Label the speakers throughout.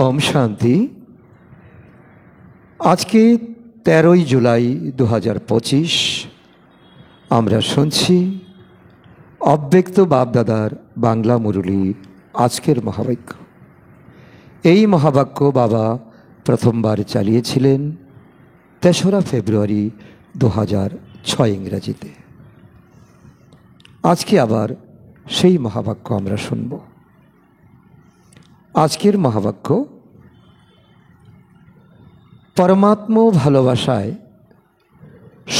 Speaker 1: ওম শান্তি। আজকে 13ই জুলাই 2025 আমরা শুনছি অব্যক্ত বাপদাদার বাংলা মুরলী আজকের মহাবাক্য। এই মহাবাক্য বাবা প্রথমবার চালিয়েছিলেন 3রা ফেব্রুয়ারি 2006 ইংরেজিতে। আজকে আবার সেই মহাবাক্য আমরা শুনব। আজকের মহাবাক্য পরমাত্ম ভালোবাসায়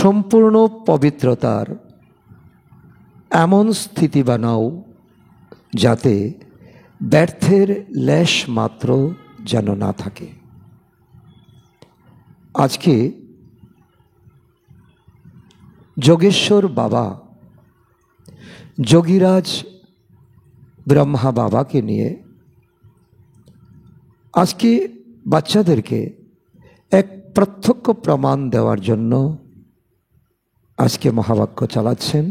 Speaker 1: সম্পূর্ণ পবিত্রতার এমন স্থিতি বানাও যাতে ব্যর্থের লেশ মাত্র যেন না থাকে। আজকে যোগেশ্বর বাবা যোগীরাজ ব্রহ্মা বাবাকে নিয়ে আজকে বাচ্চাদেরকে এক প্রত্যক্ষ প্রমাণ দেওয়ার জন্য আজকে মহাবাক্য চালাচ্ছেন।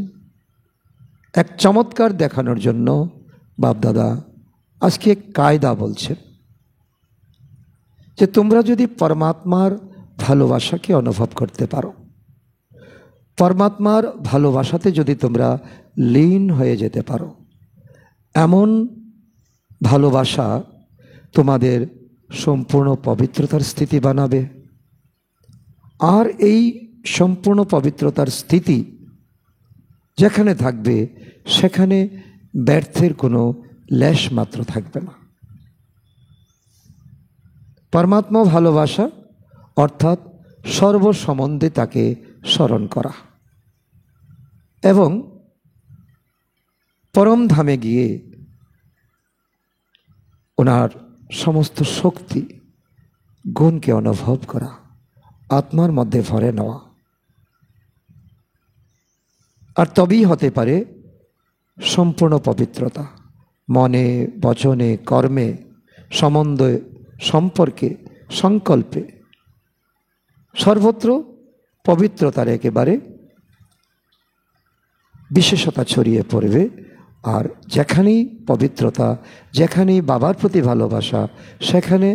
Speaker 1: এক চমৎকার দেখানোর জন্য বাপদাদা আজকে এক কায়দা বলছেন যে তোমরা যদি পরমাত্মার ভালোবাসাকে অনুভব করতে পারো, পরমাত্মার ভালোবাসাতে যদি তোমরা লীন হয়ে যেতে পারো, এমন ভালোবাসা তোমাদের সম্পূর্ণ পবিত্রতার স্থিতি বানাবে। আর এই সম্পূর্ণ পবিত্রতার স্থিতি যেখানে থাকবে সেখানে ব্যর্থের কোনো লেশ মাত্র থাকবে না। পরমাত্মা ভালোবাসা অর্থাৎ সর্বসম্বন্ধে তাকে স্মরণ করা এবং পরম ধামে গিয়ে ওনার সমস্ত শক্তি গুণকে অনুভব করা, আত্মার মধ্যে ভরে নেওয়া। আর তবেই হতে পারে সম্পূর্ণ পবিত্রতা, মনে, বচনে, কর্মে, সম্বন্ধে, সম্পর্কে, সংকল্পে, সর্বত্র পবিত্রতার একেবারে বিশেষতা ছড়িয়ে পড়বে। আর যেখানেই পবিত্রতা, যেখানেই বাবার প্রতি ভালোবাসা, সেখানে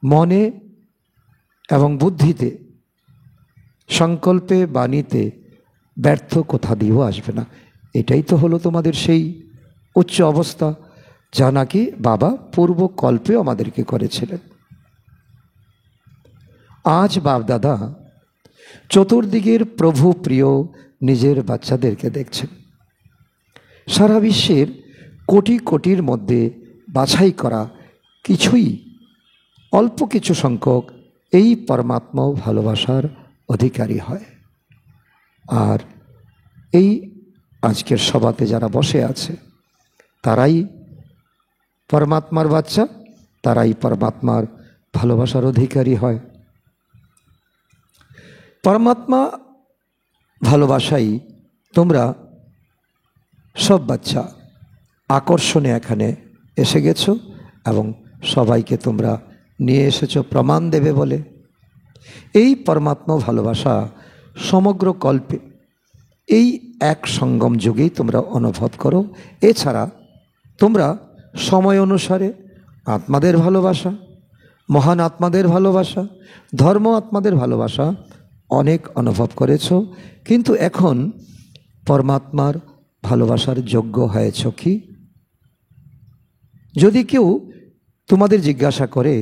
Speaker 1: মনে এবং বুদ্ধিতে, সংকল্পে, বাণীতে ব্যর্থ কোথা দিয়েও আসবে না। এটাই তো হলো তোমাদের সেই উচ্চ অবস্থা যা নাকি বাবা পূর্বকল্পেও আমাদেরকে করেছিলেন। আজ বাপদাদা চতুর্দিকের প্রভু প্রিয় নিজের বাচ্চাদেরকে দেখছেন। সারা বিশ্বের কোটি কোটির মধ্যে বাছাই করা কিছুই, অল্প কিছু সংখ্যক এই পরমাত্মা ভালোবাসার অধিকারী হয়। আর এই আজকের সভাতে যারা বসে আছে তারাই পরমাত্মার বাচ্চা, তারাই পরমাত্মার ভালোবাসার অধিকারী হয়। পরমাত্মা ভালোবাসাই তোমরা সব বাচ্চা আকর্ষণে এখানে এসে গেছো এবং সবাইকে তোমরা নিয়ে এসেছো প্রমাণ দেবে বলে। এই পরমাত্মা ভালোবাসা সমগ্র কল্পে এই এক সঙ্গম যুগেই তোমরা অনুভব করো। এছাড়া তোমরা সময় অনুসারে আত্মাদের ভালোবাসা, মহান আত্মাদের ভালোবাসা, ধর্ম আত্মাদের ভালোবাসা অনেক অনুভব করেছ, কিন্তু এখন পরমাত্মার ভালোবাসার যোগ্য হয়েছ কি? যদি কেউ তোমাদের জিজ্ঞাসা করে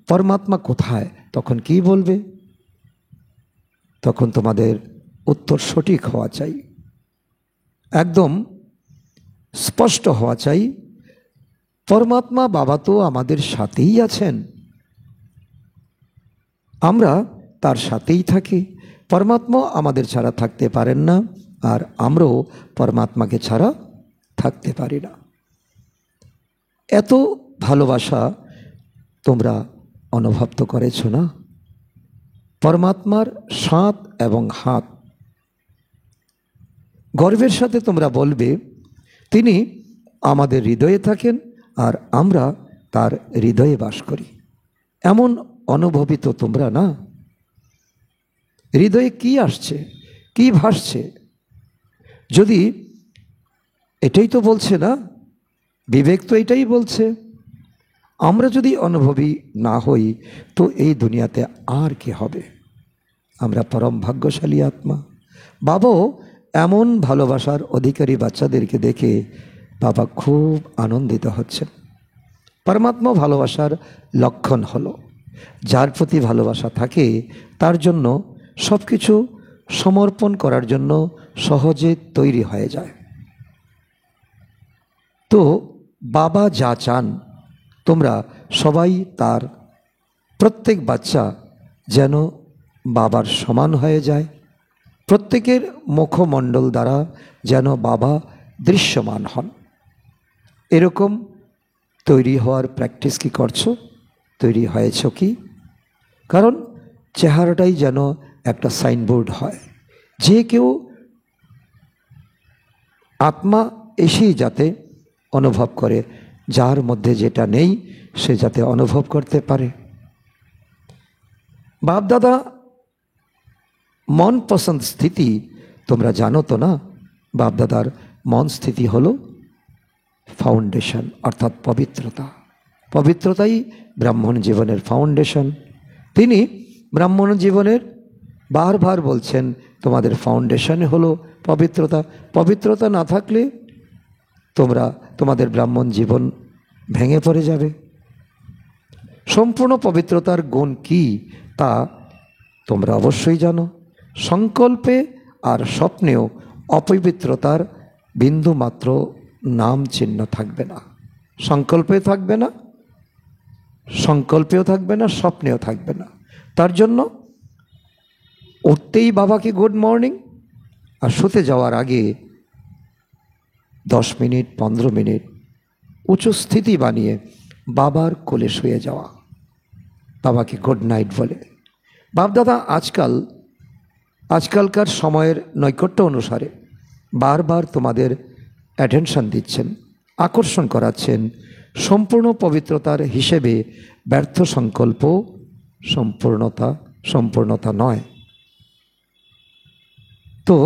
Speaker 1: পরমাত্মা কোথায়, তখন কি বলবে? তখন তোমাদের উত্তর সঠিক হওয়া চাই, একদম স্পষ্ট হওয়া চাই। পরমাত্মা বাবা তো আমাদের সাথেই আছেন, আমরা তার সাথেই থাকি। পরমাত্মা আমাদের ছাড়া থাকতে পারেন না, আর আমরাও পরমাত্মাকে ছাড়া থাকতে পারি না। এত ভালোবাসা তোমরা অনুভব তো করেছ না? পরমাত্মার সাথ এবং হাত, গর্বের সাথে তোমরা বলবে তিনি আমাদের হৃদয়ে থাকেন আর আমরা তার হৃদয়ে বাস করি। এমন অনুভবিত তোমরা না? হৃদয়ে কি আসছে, কি ভাসছে? যদি এটাই তো বলছে না, বিবেক তো এটাই বলছে, আমরা যদি অনুভবী না হই তো এই দুনিয়াতে আর কি হবে? আমরা পরম ভাগ্যশালী আত্মা। বাবাও এমন ভালোবাসার অধিকারী বাচ্চাদেরকে দেখে বাবা খুব আনন্দিত হচ্ছেন। পরমাত্মা ভালোবাসার লক্ষণ হলো যার প্রতি ভালোবাসা থাকে তার জন্য সব কিছু সমর্পণ করার জন্য সহজে তৈরি হয়ে যায়। তো বাবা যা চান তোমরা সবাই তার প্রত্যেক বাচ্চা যেন বাবার সমান হয়ে যায়, প্রত্যেকের মুখমণ্ডল দ্বারা যেন বাবা দৃশ্যমান হন। এরকম তৈরি হওয়ার প্র্যাকটিস কি করছো? তৈরি হয়েছ কি? কারণ চেহারাটাই যেন একটা সাইনবোর্ড হয়, যে কেউ আত্মা এসেই যাতে অনুভব করে, যার মধ্যে যেটা নেই সে যাতে অনুভব করতে পারে। বাপদাদা মন পছন্দ স্থিতি তোমরা জানো তো না? বাপদাদার মন স্থিতি হলো ফাউন্ডেশন, অর্থাৎ পবিত্রতা। পবিত্রতাই ব্রাহ্মণ জীবনের ফাউন্ডেশন। তিনি ব্রাহ্মণ জীবনের বারবার বলছেন তোমাদের ফাউন্ডেশন হলো পবিত্রতা। পবিত্রতা না থাকলে তোমাদের ব্রাহ্মণ জীবন ভেঙে পড়ে যাবে। সম্পূর্ণ পবিত্রতার গুণ কি তা তোমরা অবশ্যই জানো। সংকল্পে আর স্বপ্নেও অপবিত্রতার বিন্দু মাত্র নাম চিহ্ন থাকবে না। সংকল্পে থাকবে না, সংকল্পেও থাকবে না, স্বপ্নেও থাকবে না। তার জন্য উঠতেই বাবাকে গুড মর্নিং, আর শুতে যাওয়ার আগে 10 মিনিট 15 মিনিট উঁচু স্থিতি বানিয়ে বাবার কোলে শুয়ে যাওয়া, বাবাকে গুড নাইট বলে। বাপদাদা আজকালকার সময়ের নৈকট্য অনুসারে বারবার তোমাদের অ্যাটেনশন দিচ্ছেন, আকর্ষণ করাচ্ছেন। সম্পূর্ণ পবিত্রতার হিসেবে ব্যর্থ সংকল্প সম্পূর্ণতা নয়। তো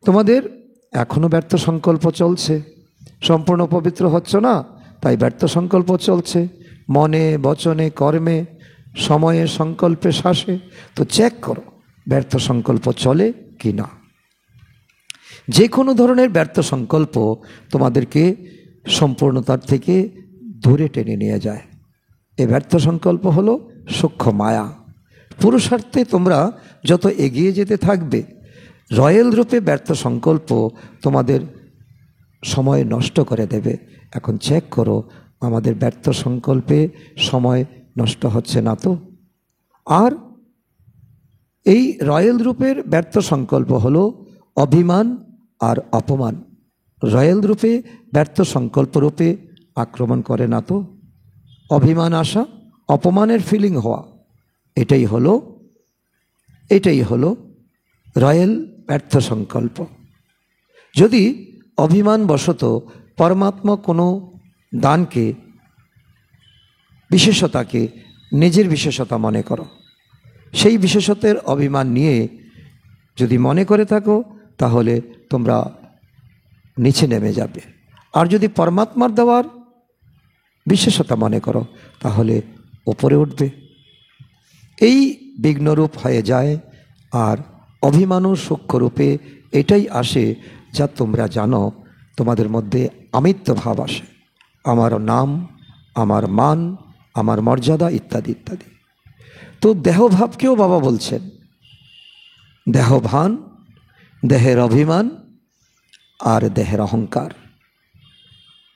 Speaker 1: তোমাদের এখনো ব্যর্থ সংকল্প চলছে, সম্পূর্ণ পবিত্র হচ্ছ না, তাই ব্যর্থ সংকল্প চলছে মনে, বচনে, কর্মে, সময়ে, সংকল্পে, শ্বাসে। তো চেক করো ব্যর্থ সংকল্প চলে কি না। যে কোনো ধরনের ব্যর্থ সংকল্প তোমাদেরকে সম্পূর্ণতার থেকে দূরে টেনে নিয়ে যায়। এই ব্যর্থ সংকল্প হলো সূক্ষ্ম মায়া। পুরুষার্থে তোমরা যত এগিয়ে যেতে থাকবে, রয়্যাল রূপে ব্যর্থ সংকল্প তোমাদের সময় নষ্ট করে দেবে। এখন চেক করো আমাদের ব্যর্থ সংকল্পে সময় নষ্ট হচ্ছে না তো। আর এই রয়্যাল রূপের ব্যর্থ সংকল্প হলো অভিমান আর অপমান। রয়্যাল রূপে ব্যর্থ সংকল্প রূপে আক্রমণ করে না তো। অভিমান আসা, অপমানের ফিলিং হওয়া, এটাই হলো রয়্যাল ব্যর্থ সংকল্প। যদি অভিমানবশত পরমাত্মা কোনো দানকে, বিশেষতাকে নিজের বিশেষতা মনে করো, সেই বিশেষতার অভিমান নিয়ে যদি মনে করে থাকো তাহলে তোমরা নিচে নেমে যাবে। আর যদি পরমাত্মার দেওয়ার বিশেষতা মনে করো তাহলে ওপরে উঠবে। এই বিঘ্নরূপ হয়ে যায়। আর অভিমানও সূক্ষ্মরূপে এটাই আসে যা তোমরা জানো, তোমাদের মধ্যে আমিত্ব ভাব আসে, আমার নাম, আমার মান, আমার মর্যাদা ইত্যাদি ইত্যাদি। তো দেহভাবকেও বাবা বলছেন, দেহভান, দেহের অভিমান আর দেহের অহংকার,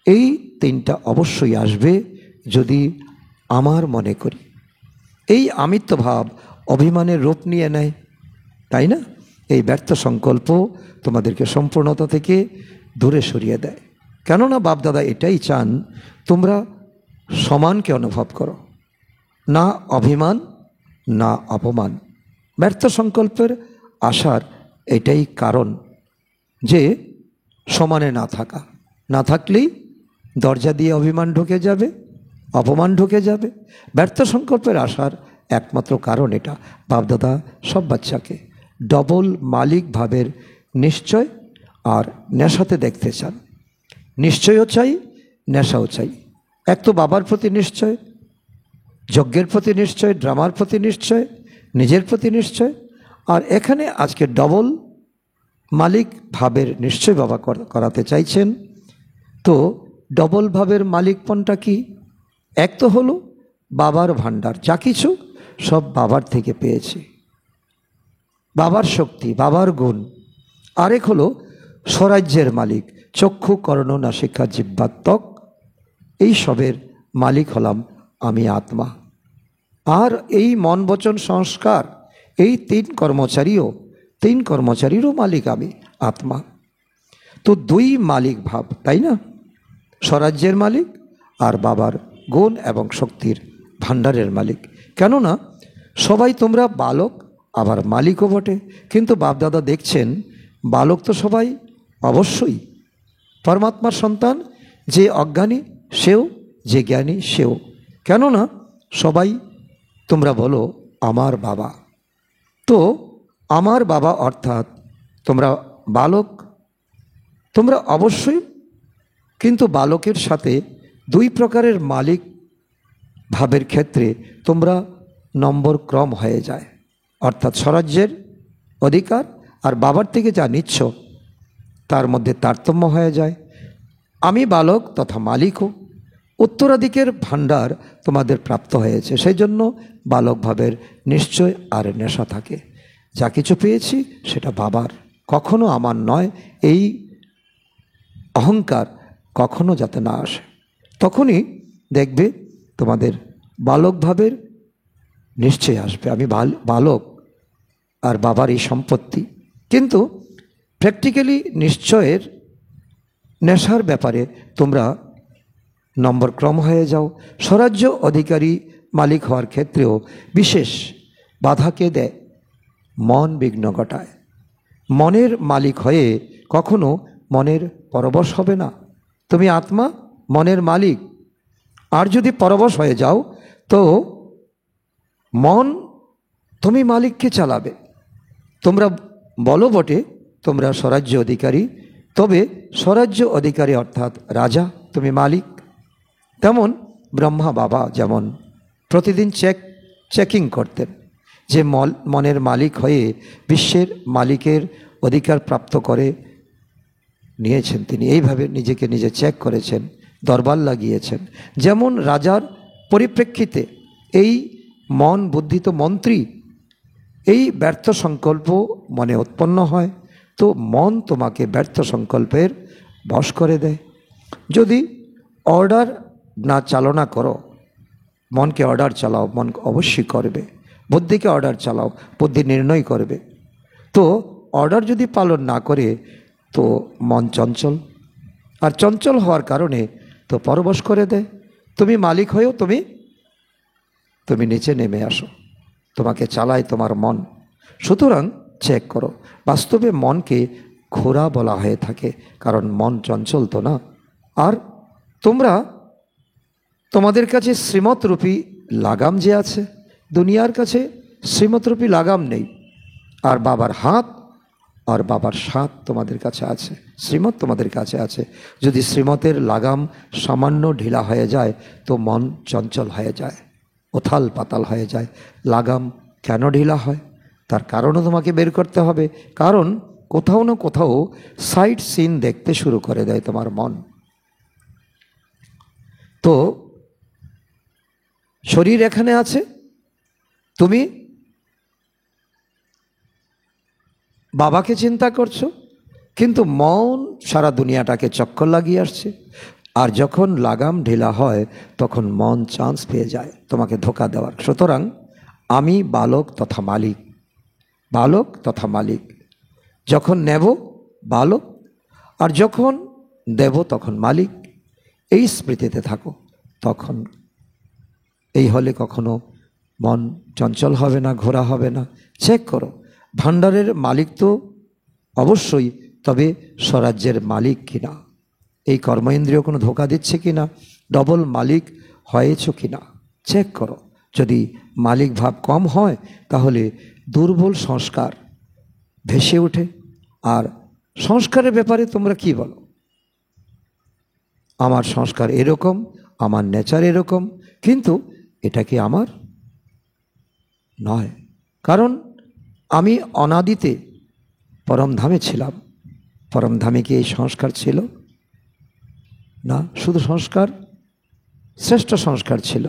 Speaker 1: এই তিনটা অবশ্যই আসবে যদি আমার মনে করি। এই আমিত্ব ভাব অভিমানের রূপ নিয়ে নেয়, তাই না? এই ব্যর্থ সংকল্প তোমাদেরকে সম্পূর্ণতা থেকে দূরে সরিয়ে দেয়। কেননা বাপদাদা এটাই চান তোমরা সমানকে অনুভব করো, না অভিমান না অপমান। ব্যর্থ সংকল্পের আসার এটাই কারণ যে সমানে না থাকলেই দরজা দিয়ে অভিমান ঢুকে যাবে, অপমান ঢুকে যাবে। ব্যর্থ সংকল্পের আসার একমাত্র কারণ এটা। বাপদাদা সব বাচ্চাকে ডবল মালিক ভাবের নিশ্চয় আর নেশাতে দেখতে চান। নিশ্চয়ও চাই, নেশাও চাই। এক তো বাবার প্রতি নিশ্চয়, যজ্ঞের প্রতি নিশ্চয়, ড্রামার প্রতি নিশ্চয়, নিজের প্রতি নিশ্চয়, আর এখানে আজকে ডবল মালিক ভাবের নিশ্চয় বাবা করাতে চাইছেন। তো ডবল ভাবের মালিকপনটা কি? এক তো হলো বাবার ভাণ্ডার, যা কিছু সব বাবার থেকে পেয়েছি, বাবার শক্তি, বাবার গুণ। আরেক হলো স্বরাজ্যের মালিক, চক্ষু, কর্ণ, নাসিকা, জিহ্বা, ত্বক, এই সবের মালিক হলাম আমি আত্মা। আর এই মন, বচন, সংস্কার, এই তিন কর্মচারীরও মালিক আমি আত্মা। তো দুই মালিক ভাব, তাই না? স্বরাজ্যের মালিক আর বাবার গুণ এবং শক্তির ভাণ্ডারের মালিক। কেননা সবাই তোমরা বালক, আবার মালিকও বটে। কিন্তু বাপদাদা দেখছেন বালক তো সবাই অবশ্যই পরমাত্মার সন্তান, যে অজ্ঞানী সেও, যে জ্ঞানী সেও। কেননা সবাই তোমরা বলো আমার বাবা। তো আমার বাবা অর্থাৎ তোমরা বালক, তোমরা অবশ্যই, কিন্তু বালকের সাথে দুই প্রকারের মালিক ভাবের ক্ষেত্রে তোমরা নম্বর ক্রম হয়ে যায়, অর্থাৎ স্বরাজ্যের অধিকার আর বাবার থেকে যা নিচ্ছ তার মধ্যে তারতম্য হয়ে যায়। আমি বালক তথা মালিকও, উত্তরাধিকের ভাণ্ডার তোমাদের প্রাপ্ত হয়েছে, সেই জন্য বালক ভাবের নিশ্চয় আর নেশা থাকে। যা কিছু পেয়েছি সেটা বাবার, কখনো আমার নয়, এই অহংকার কখনো যাতে না আসে। তখনই দেখবে তোমাদের বালক ভাবের নিশ্চয় আসবে, আমি বালক আর বাবার এই সম্পত্তি। কিন্তু প্র্যাকটিক্যালি নিশ্চয়ের নেশার ব্যাপারে তোমরা নম্বর ক্রম হয়ে যাও। স্বরাজ্য অধিকারী মালিক হওয়ার ক্ষেত্রেও বিশেষ বাধাকে দেয়, মন বিঘ্ন ঘটায়। মনের মালিক হয়ে কখনো মনের পরবশ হবে না। তুমি আত্মা, মনের মালিক, আর যদি পরবশ হয়ে যাও তো মন, তুমি মালিককে চালাবে। তোমরা বলো বটে তোমরা স্বরাজ্য অধিকারী, তবে স্বরাজ্য অধিকারী অর্থাৎ রাজা, তুমি মালিক। তেমন ব্রহ্মা বাবা যেমন প্রতিদিন চেকিং করতেন, যে মনের মালিক হয়ে বিশ্বের মালিকের অধিকার প্রাপ্ত করে নিয়েছেন তিনি। এইভাবে নিজেকে নিজে চেক করেছেন, দরবার লাগিয়েছেন। যেমন রাজার পরিপ্রেক্ষিতে এই মন বুদ্ধি তো মন্ত্রী, এই ব্যর্থ সংকল্প মনে উৎপন্ন হয়, তো মন তোমাকে ব্যর্থ সংকল্পের বশ করে দেয়। যদি অর্ডার না চালনা করো, মনকে অর্ডার চালাও, মন অবশ্যই করবে। বুদ্ধিকে অর্ডার চালাও, বুদ্ধি নির্ণয় করবে। তো অর্ডার যদি পালন না করে তো মন চঞ্চল, আর চঞ্চল হওয়ার কারণে তো পরবশ করে দেয়। তুমি মালিক হয়েও তুমি নিচে নেমে আসো, তোমাকে চালায় তোমার মন। সুতরাং চেক করো। বাস্তবে মনকে ঘোড়া বলা হয়ে থাকে, কারণ মন চঞ্চল তো না। আর তোমরা, তোমাদের কাছে শ্রীমতরূপী লাগাম যে আছে, দুনিয়ার কাছে শ্রীমতরূপী লাগাম নেই। আর বাবার হাত আর বাবার সাথ তোমাদের কাছে আছে, শ্রীমত তোমাদের কাছে আছে। যদি শ্রীমতের লাগাম সামান্য ঢিলা হয়ে যায় তো মন চঞ্চল হয়ে যায়, ওথাল পাতাল হয়ে যায়। লাগাম কেন ঢিলা হয় তার কারণও তোমাকে বের করতে হবে। কারণ কোথাও না কোথাও সাইট সিন দেখতে শুরু করে দেয় তোমার মন। তো শরীর এখানে আছে, তুমি বাবাকে চিন্তা করছো, কিন্তু মন সারা দুনিয়াটাকে চক্কর লাগিয়ে আসছে। আর যখন লাগাম ঢিলা হয় তখন মন চান্স পেয়ে যায় তোমাকে ধোঁকা দেওয়ার। সুতরাং আমি বালক তথা মালিক, বালক তথা মালিক। যখন নেব বালক, আর যখন দেব তখন মালিক। এই স্মৃতিতে থাকো, তখন এই হলে কখনো মন চঞ্চল হবে না, ঘোরা হবে না। চেক করো, ভাণ্ডারের মালিক তো অবশ্যই, তবে স্বরাজ্যের মালিক কিনা, এই কর্মেন্দ্রিয় কোনো ধোঁকা দিচ্ছে কিনা, ডবল মালিক হয়েছ কিনা চেক করো। যদি মালিক ভাব কম হয় তাহলে দুর্বল সংস্কার ভেসে ওঠে। আর সংস্কারের ব্যাপারে তোমরা কি বলো? আমার সংস্কার এরকম, আমার নেচার এরকম, কিন্তু এটা কি আমার নয়। কারণ আমি অনাদিতে পরমধামে ছিলাম। পরমধামে কি এই সংস্কার ছিল না? শুধু সংস্কার, শ্রেষ্ঠ সংস্কার ছিল,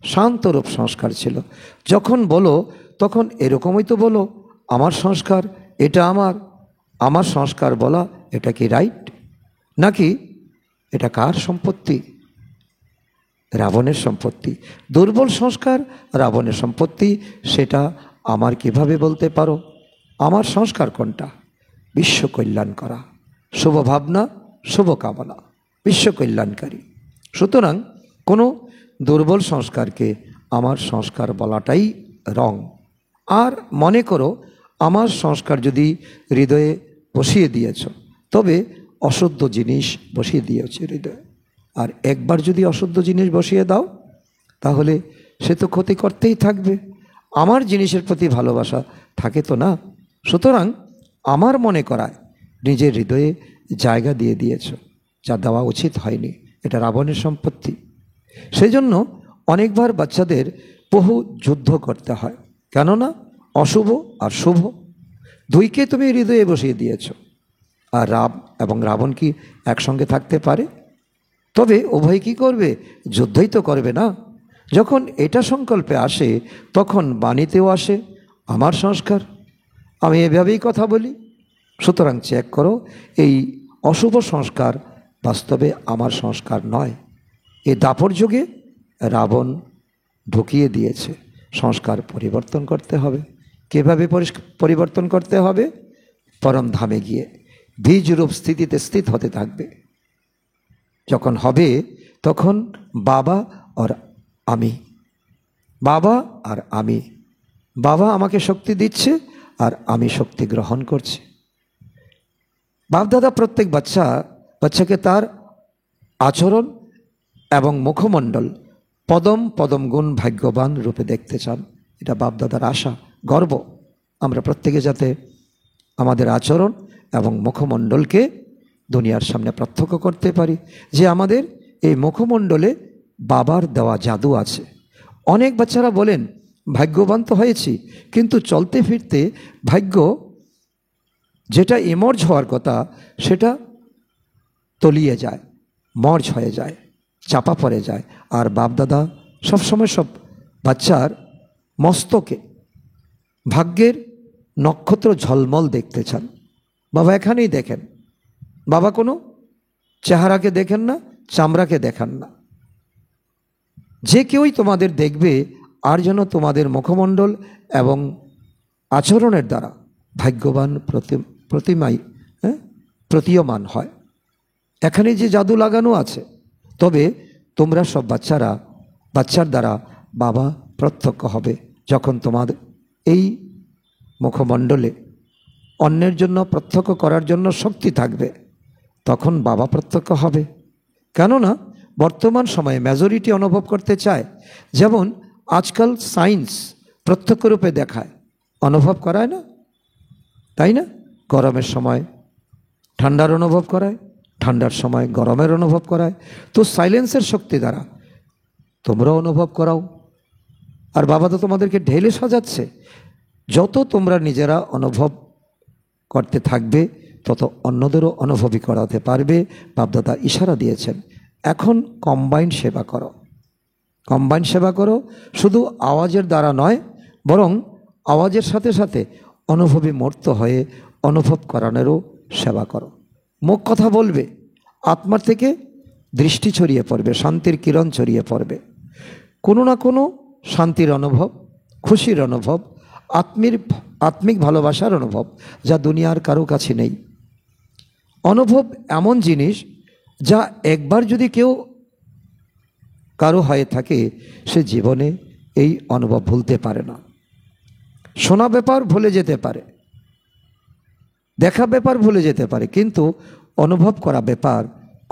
Speaker 1: শান্তরূপ সংস্কার ছিল। যখন বলো তখন এরকমই তো বলো, আমার সংস্কার, এটা আমার সংস্কার বলা, এটা কি রাইট? নাকি এটা কার সম্পত্তি? রাবণের সম্পত্তি। দুর্বল সংস্কার রাবণের সম্পত্তি, সেটা আমার কিভাবে বলতে পারো? আমার সংস্কার কোনটা? বিশ্ব কল্যাণ করা, শুভ ভাবনা, শুভ কামনা, বিশ্ব কল্যাণকারী। সুতরাং কোনো দুর্বল সংস্কারকে আমার সংস্কার বলাটাই রং। আর মনে করো আমার সংস্কার যদি হৃদয়ে বসিয়ে দিয়েছ, তবে অশুদ্ধ জিনিস বসিয়ে দিয়েছ হৃদয়ে। আর একবার যদি অশুদ্ধ জিনিস বসিয়ে দাও, তাহলে সে তো ক্ষতি করতেই থাকবে। আমার জিনিসের প্রতি ভালোবাসা থাকে তো না। সুতরাং আমার মনে করায় নিজের হৃদয়ে জায়গা দিয়ে দিয়েছ, যা দেওয়া উচিত হয়নি। এটা রাবণের সম্পত্তি। সেই জন্য অনেকবার বাচ্চাদের বহু যুদ্ধ করতে হয়, কেননা অশুভ আর শুভ দুইকে তুমি হৃদয়ে বসিয়ে দিয়েছ। আর রাম এবং রাবণ কি একসঙ্গে থাকতে পারে? তবে উভয় কি করবে? যুদ্ধই তো করবে না। যখন এটা সংকল্পে আসে, তখন বাণীতেও আসে আমার সংস্কার, আমি এভাবেই কথা বলি। সুতরাং চেক করো, এই অশুভ সংস্কার বাস্তবে আমার সংস্কার নয়। এই দাপর যুগে রাবণ ঢুকিয়ে দিয়েছে। সংস্কার পরিবর্তন করতে হবে। কীভাবে পরিবর্তন করতে হবে? পরম ধামে গিয়ে বীজরূপ স্থিতিতে স্থিত হতে থাকবে। যখন হবে তখন বাবা আর আমি, বাবা আর আমি, বাবা আমাকে শক্তি দিচ্ছে আর আমি শক্তি গ্রহণ করছি। বাপদাদা প্রত্যেক বাচ্চাকে তার আচরণ এবং মুখমণ্ডল পদম পদম গুণ ভাগ্যবান রূপে দেখতে চান। এটা বাপদাদার আশা, গর্ব। আমরা প্রত্যেকে যাতে আমাদের আচরণ এবং মুখমণ্ডলকে দুনিয়ার সামনে প্রত্যক্ষ করতে পারি যে আমাদের এই মুখমণ্ডলে বাবার দেওয়া জাদু আছে। অনেক বাচ্চারা বলেন ভাগ্যবান তো হয়েছি, কিন্তু চলতে ফিরতে ভাগ্য যেটা ইমর্জ হওয়ার কথা সেটা তলিয়ে যায়, মর্জ হয়ে যায়, চাপা পড়ে যায়। আর বাপদাদা সবসময় সব বাচ্চার মস্তকে ভাগ্যের নক্ষত্র ঝলমল দেখতে চান। বাবা এখানেই দেখেন, বাবা কোনো চেহারাকে দেখেন না, চামড়াকে দেখান না। যে কেউই তোমাদের দেখবে আর যেন তোমাদের মুখমণ্ডল এবং আচরণের দ্বারা ভাগ্যবান প্রতীয়মান হয়। এখানে যে জাদু লাগানো আছে, তবে তোমরা সব বাচ্চার দ্বারা বাবা প্রত্যক্ষ হবে। যখন তোমাদের এই মুখমণ্ডলে অন্যের জন্য প্রত্যক্ষ করার জন্য শক্তি থাকবে, তখন বাবা প্রত্যক্ষ হবে। কেননা বর্তমান সময়ে মেজরিটি অনুভব করতে চায়। যেমন আজকাল সায়েন্স প্রত্যক্ষ রূপে দেখায়, অনুভব করায় না, তাই না? গরমের সময় ঠান্ডার অনুভব করায়, ঠান্ডার সময় গরমের অনুভব করায়। তো সাইলেন্সের শক্তি দ্বারা তোমরা অনুভব করাও। আর বাবা তো তোমাদেরকে ঢেলে সাজাচ্ছে। যত তোমরা নিজেরা অনুভব করতে থাকবে, তত অন্যদেরও অনুভবী করাতে পারবে। বাপদাদা ইশারা দিয়েছেন, এখন কম্বাইন্ড সেবা করো। কম্বাইন্ড সেবা করো, শুধু আওয়াজের দ্বারা নয়, বরং আওয়াজের সাথে সাথে অনুভবী মূর্ত হয়ে অনুভব করানোরও সেবা করো। মুখ কথা বলবে, আত্মার থেকে দৃষ্টি ছড়িয়ে পড়বে, শান্তির কিরণ ছড়িয়ে পড়বে। কোনো না কোনো শান্তির অনুভব, খুশির অনুভব, আত্মিক ভালোবাসার অনুভব, যা দুনিয়ার কারো কাছে নেই। অনুভব এমন জিনিস যা একবার যদি কেউ কারো হয়ে থাকে, সে জীবনে এই অনুভব ভুলতে পারে না। শোনা ব্যাপার ভুলে যেতে পারে, দেখা ব্যাপার ভুলে যেতে পারে, কিন্তু অনুভব করা ব্যাপার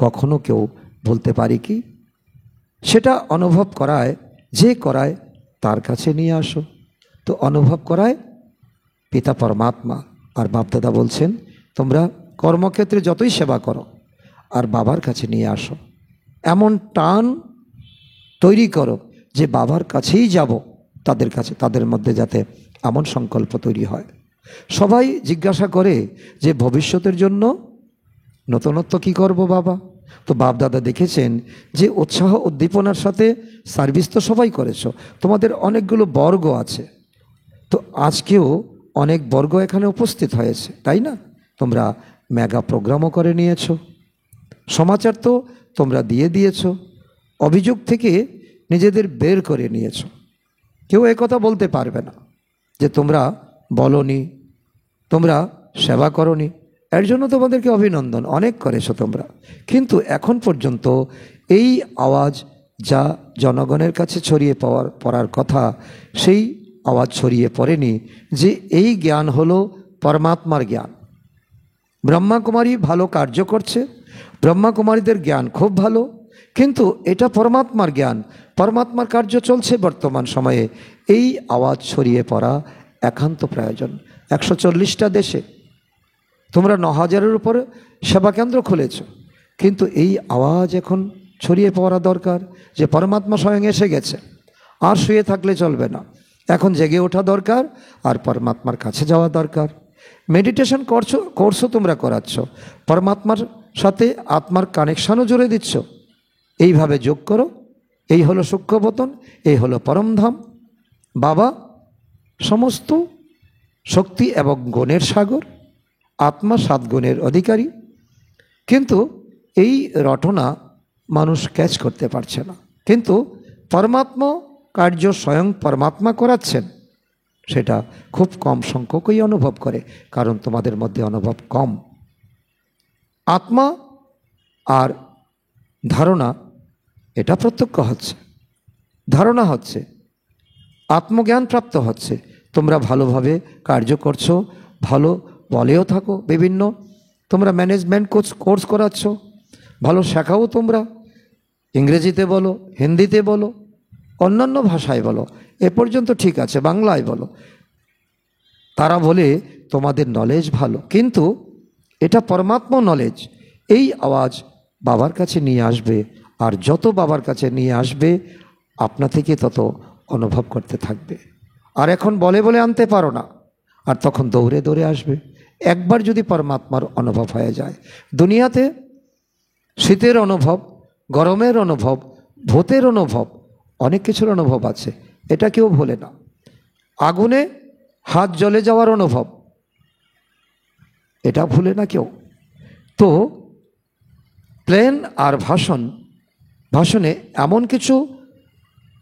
Speaker 1: কখনো কেউ ভুলতে পারে কি? সেটা অনুভব করায় যে করায় তার কাছে নিয়ে আসো। তো অনুভব করায় পিতা পরমাত্মা। আর বাপদাদা বলছেন, তোমরা কর্মক্ষেত্রে যতই সেবা করো আর বাবার কাছে নিয়ে আসো। এমন টান তৈরি করো যে বাবার কাছেই যাব, তাদের কাছে, তাদের মধ্যে যাতে এমন সংকল্প তৈরি হয়। সবাই জিজ্ঞাসা করে যে ভবিষ্যতের জন্য নতুনত্ব কি করব বাবা? তো বাপ দাদা দেখেছেন যে উৎসাহ উদ্দীপনার সাথে সার্ভিস তো সবাই করেছো, তোমাদের অনেকগুলো বর্গ আছে, তো আজকেও অনেক বর্গ এখানে উপস্থিত হয়েছে, তাই না? তোমরা মেগা প্রোগ্রামও করে নিয়েছো, সমাচার তো তোমরা দিয়ে দিয়েছো, অভিযোগ থেকে নিজেদের বের করে নিয়েছো। কেউ একথা বলতে পারবে না যে তোমরা বলনি, তোমরা সেবা করনি। এর জন্য তোমাদেরকে অভিনন্দন, অনেক করেছো তোমরা। কিন্তু এখন পর্যন্ত এই আওয়াজ যা জনগণের কাছে ছড়িয়ে পড়ার কথা, সেই আওয়াজ ছড়িয়ে পড়েনি যে এই জ্ঞান হলো পরমাত্মার জ্ঞান। ব্রহ্মাকুমারী ভালো কার্য করছে, ব্রহ্মাকুমারীদের জ্ঞান খুব ভালো, কিন্তু এটা পরমাত্মার জ্ঞান, পরমাত্মার কার্য চলছে বর্তমান সময়ে। এই আওয়াজ ছড়িয়ে পড়া একান্ত প্রয়োজন। 140টা দেশে তোমরা 9000-এর উপরে সেবাকেন্দ্র খুলেছ, কিন্তু এই আওয়াজ এখন ছড়িয়ে পড়া দরকার যে পরমাত্মা স্বয়ং এসে গেছে, আর শুয়ে থাকলে চলবে না, এখন জেগে ওঠা দরকার, আর পরমাত্মার কাছে যাওয়া দরকার। মেডিটেশন কোর্সও তোমরা করাচ্ছ, পরমাত্মার সাথে আত্মার কানেকশানও জুড়ে দিচ্ছ। এইভাবে যোগ করো, এই হলো সূক্ষ্মবতন, এই হলো পরমধাম। বাবা সমস্ত শক্তি এবং গুণের সাগর, আত্মা 7 গুণের অধিকারী, কিন্তু এই রটনা মানুষ ক্যাচ করতে পারছে না। কিন্তু পরমাত্মা কার্য স্বয়ং পরমাত্মা করাচ্ছেন, সেটা খুব কম সংখ্যকই অনুভব করে, কারণ তোমাদের মধ্যে অনুভব কম। আত্মা আর ধারণা এটা প্রত্যক্ষ হচ্ছে, ধারণা হচ্ছে, আত্মজ্ঞান প্রাপ্ত হচ্ছে। তোমরা ভালোভাবে কার্য করছো, ভালো বলেও থাকো, বিভিন্ন তোমরা ম্যানেজমেন্ট কোর্স করাচ্ছ, ভালো শেখাও তোমরা, ইংরেজিতে বলো, হিন্দিতে বলো, অন্যান্য ভাষায় বলো, এ পর্যন্ত ঠিক আছে, বাংলায় বলো। তারা বলে তোমাদের নলেজ ভালো, কিন্তু এটা পরমাত্মা নলেজ। এই আওয়াজ বাবার কাছে নিয়ে আসবে, আর যত বাবার কাছে নিয়ে আসবে আপনা থেকে তত অনুভব করতে থাকবে। আর এখন বলে বলে আনতে পারো না, আর তখন দৌড়ে দৌড়ে আসবে। একবার যদি পরমাত্মার অনুভব হয়ে যায়, দুনিয়াতে শীতের অনুভব, গরমের অনুভব, ভূতের অনুভব, অনেক কিছুর অনুভব আছে, এটা কেউ ভোলে না। আগুনে হাত জ্বলে যাওয়ার অনুভব, এটা ভুলে না কেউ। তো প্লেন আর ভাষণে এমন কিছু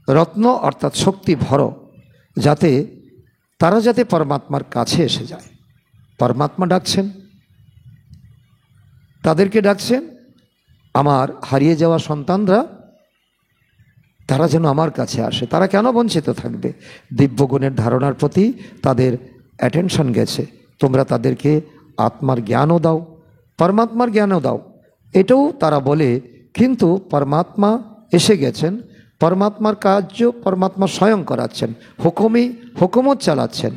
Speaker 1: রত্ন অর্থাৎ শক্তি ভরো, যাতে তারা যাতে পরমাত্মার কাছে এসে যায়। পরমাত্মা ডাকছেন, তাদেরকে ডাকছেন, আমার হারিয়ে যাওয়া সন্তানরা তারা যেন আমার কাছে আসে। তারা কেন বঞ্চিত থাকবে? দিব্যগুণের ধারণার প্রতি তাদের অ্যাটেনশন গেছে। তোমরা তাদেরকে আত্মার জ্ঞানও দাও, পরমাত্মার জ্ঞানও দাও, এটাও তারা বলে। কিন্তু পরমাত্মা এসে গেছেন, পরমাত্মার কার্য পরমাত্মা স্বয়ং করাচ্ছেন, হুকুমত চালাচ্ছেন।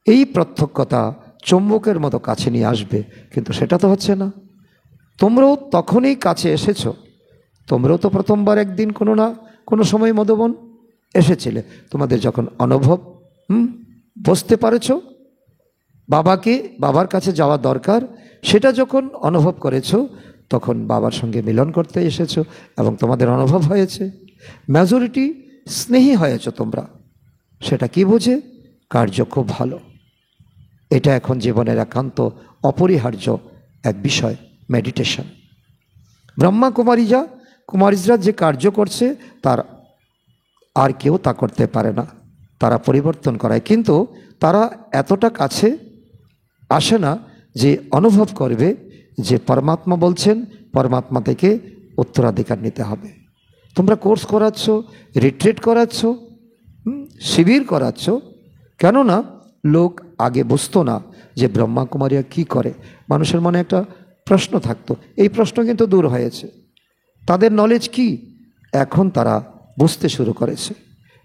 Speaker 1: এই প্রত্যক্ষতা চুম্বকের মতো কাছে নিয়ে আসবে, কিন্তু সেটা তো হচ্ছে না। তোমরাও তখনই কাছে এসেছো, তোমরাও তো প্রথমবার একদিন কোনো সময় মধুবন এসেছিলে। তোমাদের যখন অনুভব বুঝতে পারেছো বাবার কাছে যাওয়া দরকার, সেটা যখন অনুভব করেছো, তখন বাবার সঙ্গে মিলন করতে এসেছো এবং তোমাদের অনুভব হয়েছে। মেজরিটি স্নেহী হয়েছ তোমরা, সেটা কি বুঝে? কার্য খুব ভালো। এটা এখন জীবনের একান্ত অপরিহার্য এক বিষয়, মেডিটেশন। ব্রহ্মা কুমারীজরা যে কার্য করছে, তার আর কেউ তা করতে পারে না, তারা পরিবর্তন করায়। কিন্তু তারা এতটা কাছে আসে না যে অনুভব করবে যে পরমাত্মা বলছেন, পরমাত্মা থেকে উত্তরাধিকার নিতে হবে। তোমরা কোর্স করাচ্ছ, রিট্রিট করাচ্ছ, শিবির করাচ্ছ, কেননা লোক আগে বুঝতো না যে ব্রহ্মা কুমারীরা কী করে। মানুষের মনে একটা প্রশ্ন থাকতো, এই প্রশ্ন কিন্তু দূর হয়েছে। তাদের নলেজ কি, এখন তারা বুঝতে শুরু করেছে।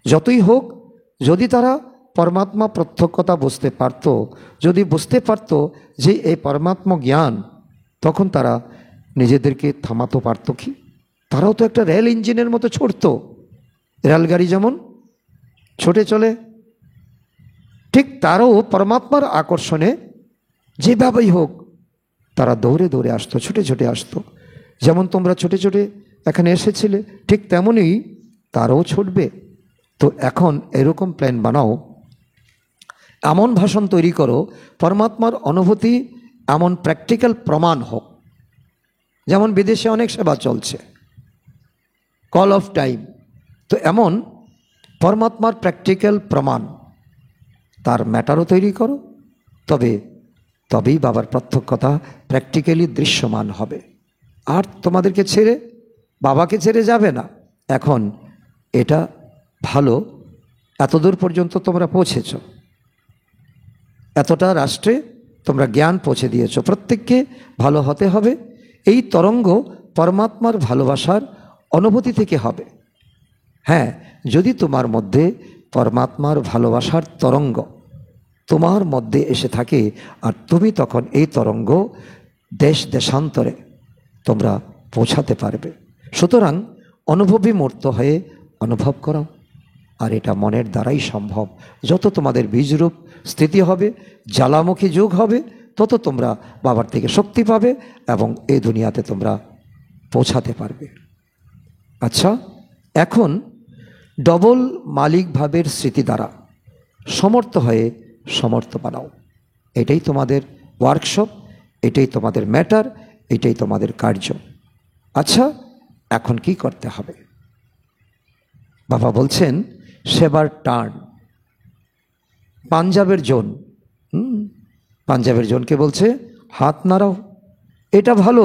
Speaker 1: যতই হোক, যদি তারা পরমাত্মা প্রত্যক্ষতা বুঝতে পারত, যদি বুঝতে পারত যে এই পরমাত্মা জ্ঞান, তখন তারা নিজেদেরকে থামাতে পারত কি? তারাও তো একটা রেল ইঞ্জিনের মতো ছুটতো, রেলগাড়ি যেমন ছুটে চলে, ঠিক তারাও পরমাত্মার আকর্ষণে যেভাবেই হোক তারা দৌড়ে দৌড়ে আসতো, ছুটে ছুটে আসতো। যেমন তোমরা ছুটে ছুটে এখানে এসেছিলে, ঠিক তেমনই তারাও ছুটবে। তো এখন এরকম প্ল্যান বানাও, এমন ভাষণ তৈরি করো, পরমাত্মার অনুভূতি এমন প্র্যাকটিক্যাল প্রমাণ হোক। যেমন বিদেশে অনেক সেবা চলছে, কল অফ টাইম, তো এমন পরমাত্মার প্র্যাকটিক্যাল প্রমাণ, তার ম্যাটারও তৈরি করো, তবেই বাবার প্রত্যক্ষতা প্র্যাকটিক্যালি দৃশ্যমান হবে। আর তোমাদেরকে ছেড়ে, বাবাকে ছেড়ে যাবে না। এখন এটা ভালো, এতদূর পর্যন্ত তোমরা পৌঁছেছ, এতটা রাষ্ট্রে তোমরা জ্ঞান পৌঁছে দিয়েছ, প্রত্যেককে ভালো হতে হবে। এই তরঙ্গ পরমাত্মার ভালোবাসার অনুভূতি থেকে হবে। হ্যাঁ, যদি তোমার মধ্যে পরমাত্মার ভালোবাসার তরঙ্গ তোমার মধ্যে এসে থাকে, আর তুমি তখন এই তরঙ্গ দেশ দেশান্তরে তোমরা পৌঁছাতে পারবে। সুতরাং অনুভবী মূর্ত হয়ে অনুভব করো, আর এটা মনের দ্বারাই সম্ভব। যত তোমাদের বীজরূপ স্থিতি হবে, জ্বালামুখী যুগ হবে, তত তোমরা বাবার থেকে শক্তি পাবে এবং এই দুনিয়াতে তোমরা পৌঁছাতে পারবে। আচ্ছা, এখন ডবল মালিক ভাবের স্মৃতি দ্বারা সমর্থ হয়ে সমর্থ বানাও। এটাই তোমাদের ওয়ার্কশপ, এটাই তোমাদের ম্যাটার, এটাই তোমাদের কার্য। আচ্ছা, এখন কি করতে হবে? বাবা বলছেন সেবার টার্ন, পাঞ্জাবের জোন। পাঞ্জাবের জোনকে বলছে হাত নাড়াও। এটা ভালো,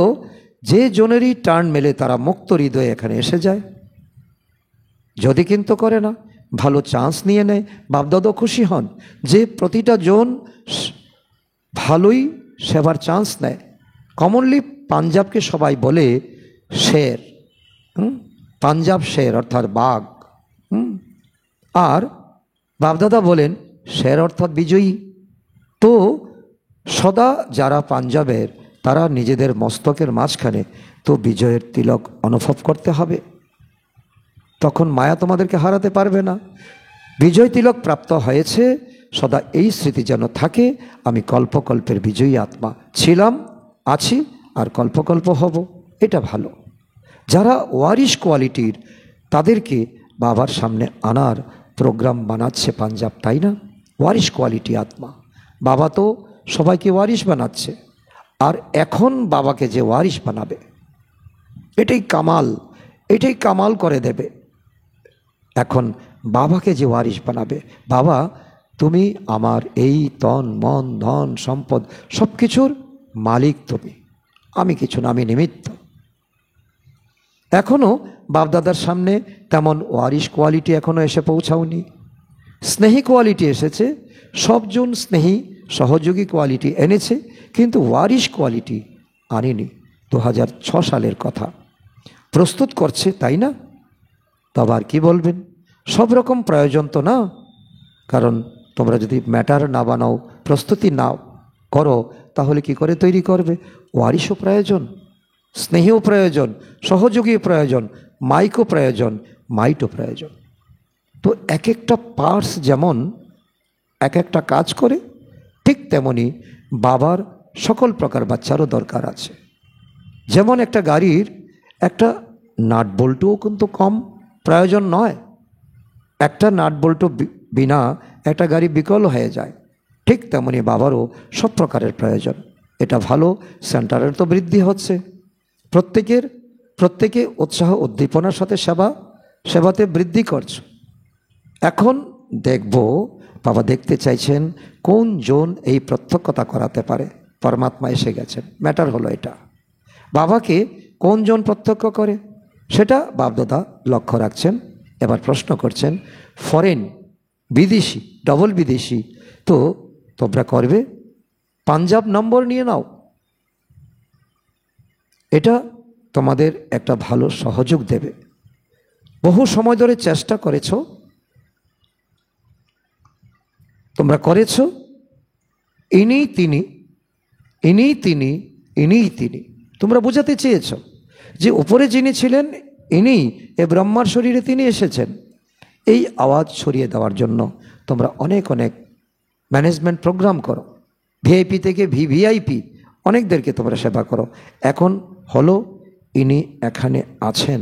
Speaker 1: যে জোনেরই টার্ন মেলে তারা মুক্ত হৃদয়ে এখানে এসে যায়। যদি কিন্তু করে না, ভালো চান্স নিয়ে নেয়, বাপদাদা খুশি হন যে প্রতিটা জোন ভালোই সেবার চান্স নেয়। কমনলি পাঞ্জাবকে সবাই বলে শের, পাঞ্জাব শের অর্থাৎ বাঘ। আর বাপদাদা বলেন শের অর্থাৎ বিজয়ী। তো সদা যারা পাঞ্জাবের, তারা নিজেদের মস্তকের মাঝখানে তো বিজয়ের তিলক অনুভব করতে হবে, তখন মায়া তোমাদেরকে হারাতে পারবে না। বিজয় তিলক প্রাপ্ত হয়েছে, সদা এই স্মৃতি যেন থাকে, আমি কল্পকল্পের বিজয়ী আত্মা ছিলাম, আছি, আর কল্পকল্প হব। এটা ভালো। যারা ওয়ারিশ কোয়ালিটির, তাদেরকে বাবার সামনে আনার প্রোগ্রাম বানাচ্ছে পাঞ্জাব, তাই না? ওয়ারিশ কোয়ালিটি আত্মা, বাবা তো সবাইকে ওয়ারিশ বানাচ্ছে। আর এখন বাবাকে যে ওয়ারিশ বানাবে, এটাই কামাল, এটাই কামাল করে দেবে। এখন বাবাকে যে ওয়ারিশ বানাবে, বাবা তুমি আমার এই তন মন ধন সম্পদ সব কিছুর মালিক, তুমি, আমি কিছু না, আমি নিমিত্ত। এখনও বাপদাদার সামনে তেমন ওয়ারিশ কোয়ালিটি এখনও এসে পৌঁছাওনি। স্নেহী কোয়ালিটি এসেছে, সবজন স্নেহী সহযোগী কোয়ালিটি এনেছে, কিন্তু ওয়ারিশ কোয়ালিটি আনেনি। 2006 সালের কথা প্রস্তুত করছে, তাই না? তবে আর কি বলবেন, সব রকম প্রয়োজন তো না। কারণ তোমরা যদি ম্যাটার না বানাও, প্রস্তুতি না করো, তাহলে কি করে তৈরি করবে? ওয়ারিশও প্রয়োজন, স্নেহীও প্রয়োজন, সহযোগী প্রয়োজন, মাইকও প্রয়োজন, মাইটও প্রয়োজন। তো এক একটা পার্টস যেমন এক একটা কাজ করে, ঠিক তেমনি বাবার সকল প্রকার বাচ্চারও দরকার আছে। যেমন একটা গাড়ির একটা নাট বল্টুও কিন্তু কম প্রয়োজন নয়, একটা নাট বল্টু বিনা একটা গাড়ি বিকল হয়ে যায়। ঠিক তেমনি বাবারও সব প্রকারের প্রয়োজন। এটা ভালো, সেন্টারের তো বৃদ্ধি হচ্ছে, প্রত্যেকে উৎসাহ উদ্দীপনার সাথে সেবাতে বৃদ্ধি করছে। এখন দেখব বাবা দেখতে চাইছেন কোন জন এই প্রত্যক্ষতা করাতে পারে। পরমাত্মা এসে গেছেন, ম্যাটার হলো এটা। বাবাকে কোন জন প্রত্যক্ষ করে সেটা বাপদাদা লক্ষ্য রাখছেন। এবার প্রশ্ন করছেন ফরেন, বিদেশি, ডবল বিদেশি, তো তোমরা করবে, পাঞ্জাব নম্বর নিয়ে নাও। এটা তোমাদের একটা ভালো সহযোগ দেবে। বহু সময় ধরে চেষ্টা করেছ, তোমরা করেছ, ইনিই তিনি, ইনিই তিনি, ইনিই তিনি। তোমরা বোঝাতে চেয়েছ যে উপরে যিনি ছিলেন ইনি এ ব্রহ্মার শরীরে তিনি এসেছেন এই আওয়াজ ছড়িয়ে দেওয়ার জন্য। তোমরা অনেক অনেক ম্যানেজমেন্ট প্রোগ্রাম করো, ভিআইপি থেকে ভিভিআইপি অনেকদেরকে তোমরা সেবা করো। এখন হলো ইনি এখানে আছেন,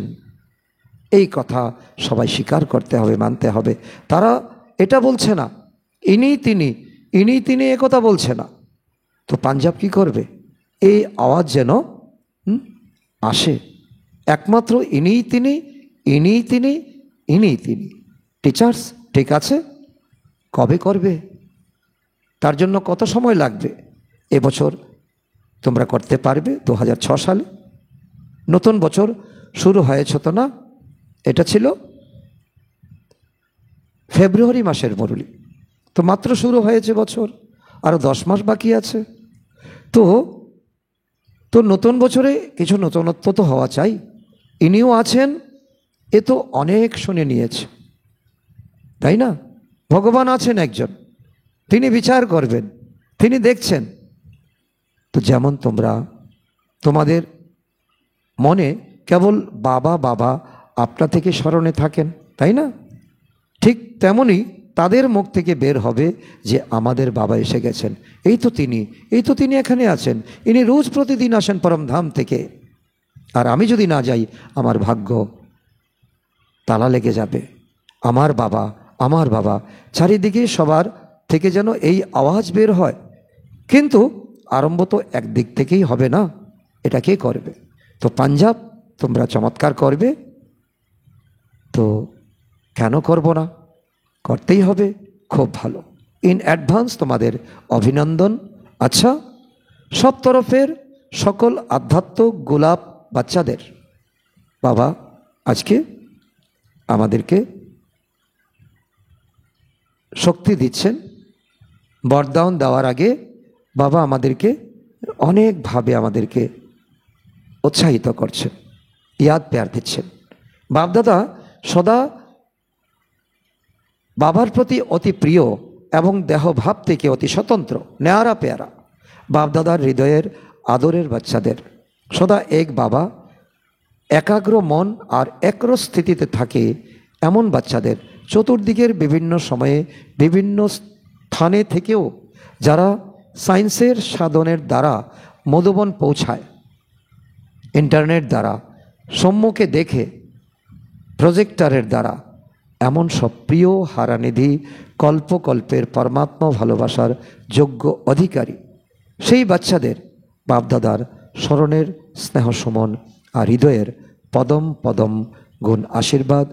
Speaker 1: এই কথা সবাই স্বীকার করতে হবে, মানতে হবে। তারা এটা বলছে না ইনি তিনি একথা বলছে না, তো পাঞ্জাব কি করবে? এই আওয়াজ যেন আসে, একমাত্র ইনিই তিনি। টিচার্স ঠিক আছে, কবে করবে? তার জন্য কত সময় লাগবে? এবছর তোমরা করতে পারবে 2006 সালে? নতুন বছর শুরু হয়েছে তো না? এটা ছিল ফেব্রুয়ারি মাসের মুরলি, তো মাত্র শুরু হয়েছে বছর, আরও 10 মাস বাকি আছে। তো নতুন বছরে কিছু নতুনত্ব তো হওয়া চাই। ইনিও আছেন, এ তো অনেক শুনে নিয়েছে, তাই না? ভগবান আছেন একজন, তিনি বিচার করবেন, তিনি দেখছেন। তো যেমন তোমরা তোমাদের মনে কেবল বাবা বাবা আপনা থেকে স্মরণে থাকেন, তাই না? ঠিক তেমনি তাদের মুখ থেকে বের হবে যে আমাদের বাবা এসে গেছেন, এই তো তিনি এখানে আছেন, ইনি রোজ প্রতিদিন আসেন পরমধাম থেকে। আর আমি যদি না যাই আমার ভাগ্য তালা লেগে যাবে। আমার বাবা চারিদিকে সবার থেকে যেন এই আওয়াজ বের হয়। কিন্তু আরম্ভ তো একদিক থেকেই হবে না, এটা কে করবে? তো পাঞ্জাব তোমরা চমৎকার করবে, তো কেন করব না? করতেই হবে, খুব ভালো। ইন অ্যাডভান্স তোমাদের অভিনন্দন। আচ্ছা, সব তরফের সকল আধ্যাত্ম গোলাপ বাচ্চাদের বাবা আজকে আমাদেরকে শক্তি দিচ্ছেন। বরদান দেওয়ার আগে বাবা আমাদেরকে অনেকভাবে আমাদেরকে উৎসাহিত করছেন, ইয়াদ পেয়ার দিচ্ছেন। বাপদাদা সদা বাবার প্রতি অতি প্রিয় এবং দেহভাব থেকে অতি স্বতন্ত্র, ন্যারা পেয়ারা। বাপদাদার হৃদয়ের আদরের বাচ্চাদের সদা এক বাবা, একাগ্র মন আর একরস স্থিতিতে থাকে এমন বাচ্চাদের চতুর্দিকের বিভিন্ন সময়ে বিভিন্ন স্থানে থেকেও যারা সায়েন্সের সাধনের দ্বারা মধুবন পৌঁছায়, ইন্টারনেট দ্বারা, সম্মুখে দেখে, প্রজেক্টরের দ্বারা, এমন সব প্রিয় হারানিধি কল্পকল্পের পরমাত্মা ভালোবাসার যোগ্য অধিকারী সেই বাচ্চাদের বাপদাদার স্মরণের স্নেহ সুমন আর হৃদয়ের পদম পদম গুণ আশীর্বাদ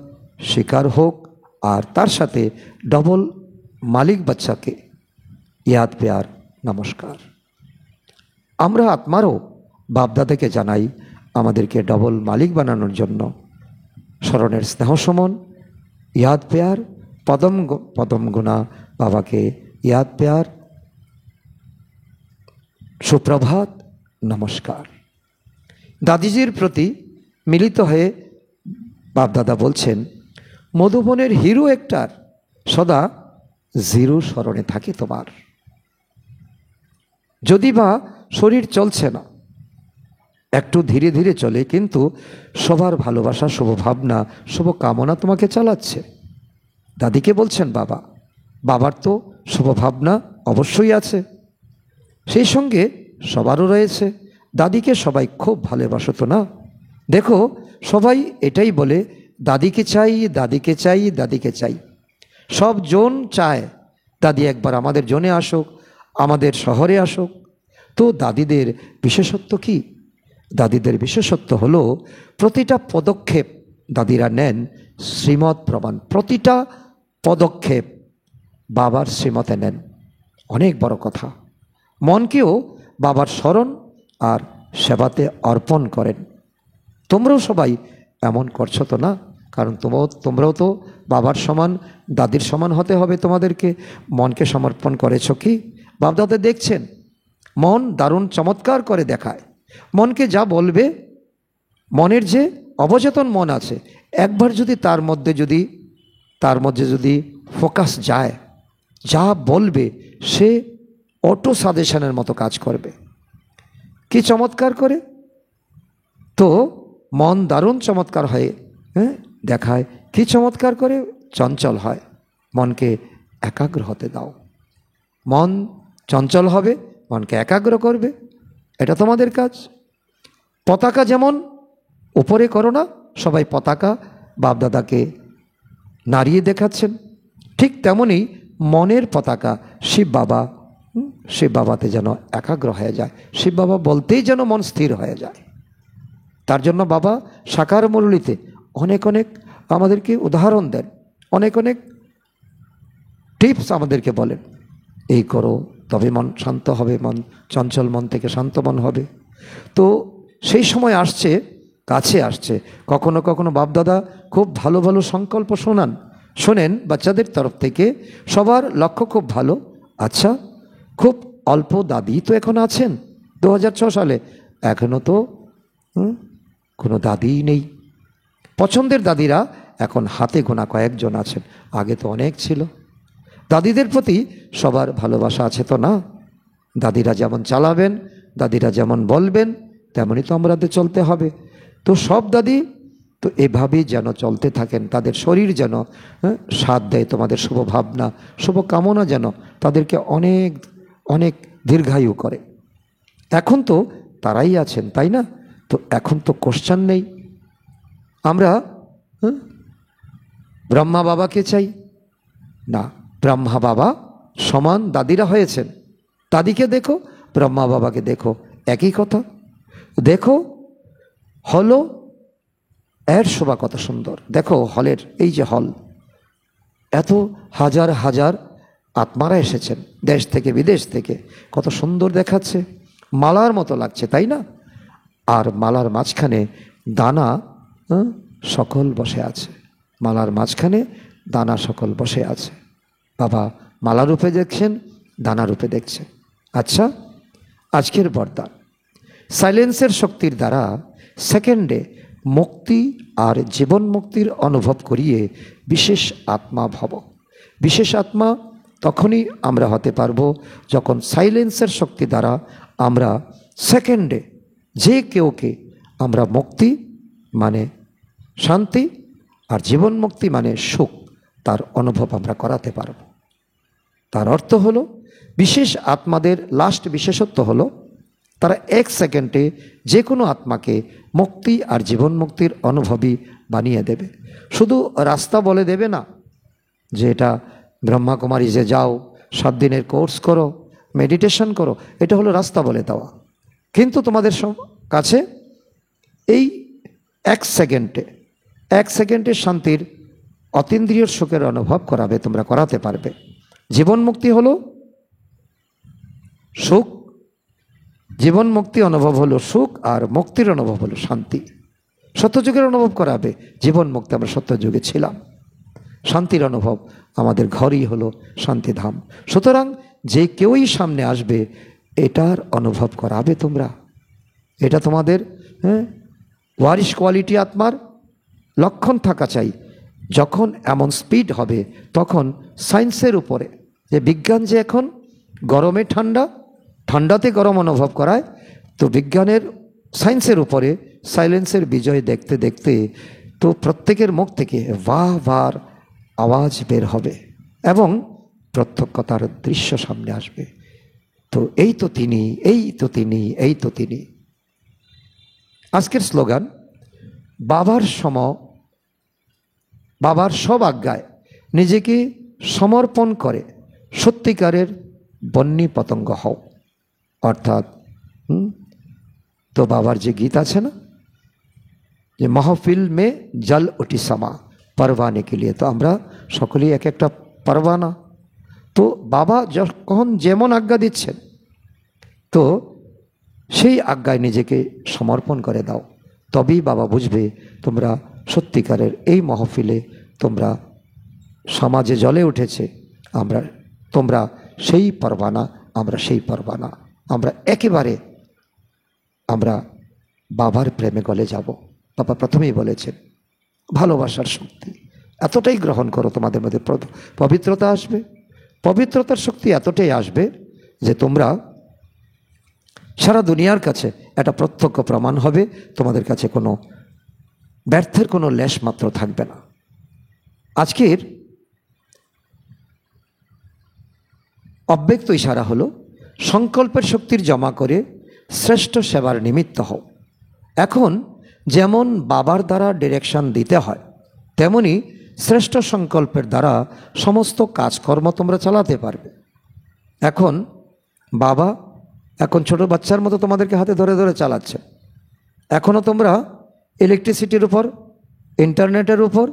Speaker 1: স্বীকার হোক। আর তার সাথে ডবল মালিক বাচ্চাকে ইয়াদ পেয়ার নমস্কার। আমরা আত্মারও বাপদাদাকে জানাই আমাদেরকে ডবল মালিক বানানোর জন্য স্মরণের স্নেহ সুমন, ইয়াদ পেয়ার, পদম পদম গুণা বাবাকে ইয়াদ পেয়ার, সুপ্রভাত, নমস্কার। দাদিজির প্রতি মিলিত হয়ে বাপদাদা বলছেন, মধুবনের হিরো একটার সদা জিরো স্মরণে থাকে তোমার। যদি বা শরীর চলছে না, একটু ধীরে ধীরে চলে, কিন্তু সবার ভালোবাসা, শুভ ভাবনা, শুভ কামনা তোমাকে চালাচ্ছে। দাদিকে বলছেন বাবার তো শুভ ভাবনা অবশ্যই আছে, সেই সঙ্গে সবারও রয়েছে। দাদিকে সবাই খুব ভালোবাসতো না? দেখো, সবাই এটাই বলে, দাদিকে চাই, দাদিকে চাই, দাদিকে চাই। সব জন চায় দাদি একবার আমাদের জোনে আসুক, আমাদের শহরে আসুক। তো দাদিদের বিশেষত্ব কি? দাদিদের বিশেষত্ব হলো প্রতিটা পদক্ষেপ দাদিরা নেন শ্রীমত প্রমাণ, প্রতিটা পদক্ষেপ বাবার শ্রীমতে নেন। অনেক বড় কথা। মনকেও বাবার স্মরণ আর সেবাতে অর্পণ করেন। তোমরাও সবাই এমন করছো তো না? কারণ তোমরাও তো বাবার সমান, দাদির সমান হতে হবে তোমাদেরকে। মনকে সমর্পণ করেছো কি? বাপদাদা দেখছেন মন দারুণ চমৎকার করে দেখায়। মনকে যা বলবে, মনের যে অবচেতন মন আছে, একবার যদি তার মধ্যে যদি ফোকাস যায়, যা বলবে সে অটো সাজেশনের মতো কাজ করবে। কি চমৎকার করে! তো মন দারুণ চমৎকার হয়ে হ্যাঁ দেখায়, কি চমৎকার করে চঞ্চল হয়। মনকে একাগ্র হতে দাও। মন চঞ্চল হবে, মনকে একাগ্র করবে, এটা তোমাদের কাজ। পতাকা যেমন উপরে করো না, সবাই পতাকা বাপদাদাকে নাড়িয়ে দেখাচ্ছেন, ঠিক তেমনি মনের পতাকা শিব বাবাতে যেন একাগ্র হয়ে যায়। শিব বাবা বলতেই যেন মন স্থির হয়ে যায়। তার জন্য বাবা সাকার মুরলিতে অনেক অনেক আমাদেরকে উদাহরণ দেন, অনেক অনেক টিপস আমাদেরকে বলেন, এই করো তবে মন শান্ত হবে, মন চঞ্চল মন থেকে শান্ত মন হবে। তো সেই সময় আসছে, কাছে আসছে। কখনো কখনো বাপদাদা খুব ভালো ভালো সংকল্প শোনেন বাচ্চাদের তরফ থেকে। সবার লক্ষ্য খুব ভালো। আচ্ছা, খুব অল্প দাদি তো এখন আছেন 2006 সালে, এখনও তো কোনো দাদিই নেই। পছন্দের দাদিরা এখন হাতে গোনা কয়েকজন আছেন, আগে তো অনেক ছিল। দাদিদের প্রতি সবার ভালোবাসা আছে তো না? দাদিরা যেমন চালাবেন, দাদিরা যেমন বলবেন, তেমনই তো আমাদের চলতে হবে। তো সব দাদি তো এভাবেই যেন চলতে থাকেন, তাদের শরীর যেন সাথ দেয়, তোমাদের শুভ ভাবনা শুভ কামনা যেন তাদেরকে অনেক অনেক দীর্ঘায়ু করে। এখন তো তারাই আছেন, তাই না? তো এখন তো কোশ্চেন নেই, আমরা ব্রহ্মা বাবাকে চাই না। ব্রহ্মা বাবা সমান দাদিরা হয়েছেন। দাদিকে দেখো, ব্রহ্মা বাবাকে দেখো, একই কথা। দেখো হলো এর শোভা কত সুন্দর। দেখো হলের এই যে হল, এত হাজার হাজার আত্মারা এসেছেন দেশ থেকে বিদেশ থেকে, কত সুন্দর দেখাচ্ছে, মালার মতো লাগছে, তাই না? আর মালার মাঝখানে দানা সকল বসে আছে, মালার মাঝখানে দানা সকল বসে আছে। বাবা মালা রূপে দেখছেন, দানা রূপে দেখছে। আচ্ছা, আজকের বরদান সাইলেন্সের শক্তির দ্বারা সেকেন্ডে মুক্তি আর জীবন মুক্তির অনুভব করিয়ে বিশেষ আত্মা ভব। বিশেষ আত্মা তখনই আমরা হতে পারবো যখন সাইলেন্সের শক্তি দ্বারা আমরা সেকেন্ডে যে কেউকে আমরা মুক্তি মানে শান্তি আর জীবন মুক্তি মানে সুখ, তার অনুভব আমরা করাতে পারব। তার অর্থ হলো বিশেষ আত্মাদের লাস্ট বিশেষত্ব হলো তারা 1 সেকেন্ডে যে কোনো আত্মাকে মুক্তি আর জীবন মুক্তির অনুভবী বানিয়ে দেবে। শুধু রাস্তা বলে দেবে না যে এটা ব্রহ্মাকুমারী যে যাও 7 দিনের কোর্স করো, মেডিটেশন করো, এটা হলো রাস্তা বলে দেওয়া। কিন্তু তোমাদের কাছে এই 1 সেকেন্ডে শান্তির অতীন্দ্রিয় সুখের অনুভব করাবে, তোমরা করাতে পারবে। জীবন মুক্তি হলো সুখ, জীবন মুক্তি অনুভব হলো সুখ, আর মুক্তির অনুভব হলো শান্তি। সত্যযুগের অনুভব করাবে জীবন মুক্তি, আমরা সত্যযুগে ছিলাম। শান্তির অনুভব আমাদের ঘরই হলো শান্তিধাম। সুতরাং যে কেউই সামনে আসবে এটার অনুভব করাবে তোমরা। এটা তোমাদের ওয়ারিশ কোয়ালিটি আত্মার লক্ষণ থাকা চাই। যখন এমন স্পিড হবে তখন সায়েন্সের উপরে যে বিজ্ঞান যে এখন গরমে ঠান্ডাতে গরম অনুভব করায়, তো বিজ্ঞানের সায়েন্সের উপরে সাইলেন্সের বিজয় দেখতে দেখতে তো প্রত্যেকের মুখ থেকে বাহ বার আওয়াজ বের হবে এবং প্রত্যক্ষতার দৃশ্য সামনে আসবে। তো এই তো তিনি, এই তো তিনি, এই তো তিনি। আজকের স্লোগান বাবার সব আজ্ঞায় নিজেকে সমর্পণ করে সত্যিকারের বন্যী পতঙ্গ হও। অর্থাৎ তো বাবার যে গীত আছে না, যে মাহফিল মে জল উঠি সমা পরবানে কে লিয়ে, তো আমরা সকলেই এক একটা পরবানা। তো বাবা যখন যেমন আজ্ঞা দিচ্ছেন তো সেই আজ্ঞায় নিজেকে সমর্পণ করে দাও, তবেই বাবা বুঝবে তোমরা সত্যিকারের এই মাহফিলে তোমরা সমাজে জ্বলে উঠেছে। তোমরা সেই পরবানা, আমরা সেই পরবানা, আমরা একেবারে আমরা বাবার প্রেমে গলে যাব। বাবা প্রথমেই বলেছেন ভালোবাসার শক্তি এতটাই গ্রহণ করো, তোমাদের মধ্যে পবিত্রতা আসবে। পবিত্রতার শক্তি এতটাই আসবে যে তোমরা সারা দুনিয়ার কাছে এটা প্রত্যক্ষ প্রমাণ হবে। তোমাদের কাছে কোনো ব্যর্থের কোনো লেশ মাত্র থাকবে না। আজকের অব্যক্ত ইশারা হলো সংকল্পের শক্তির জমা করে শ্রেষ্ঠ সেবার নিমিত্ত হও। এখন যেমন বাবার দ্বারা ডিরেকশন দিতে হয়, তেমনি শ্রেষ্ঠ সংকল্পের দ্বারা সমস্ত কাজকর্ম তোমরা চালাতে পারবে। এখন বাবা এখন ছোট বাচ্চার মতো তোমাদেরকে হাতে ধরে ধরে চালাচ্ছে। এখনও তোমরা ইলেকট্রিসিটির উপর, ইন্টারনেটের উপর,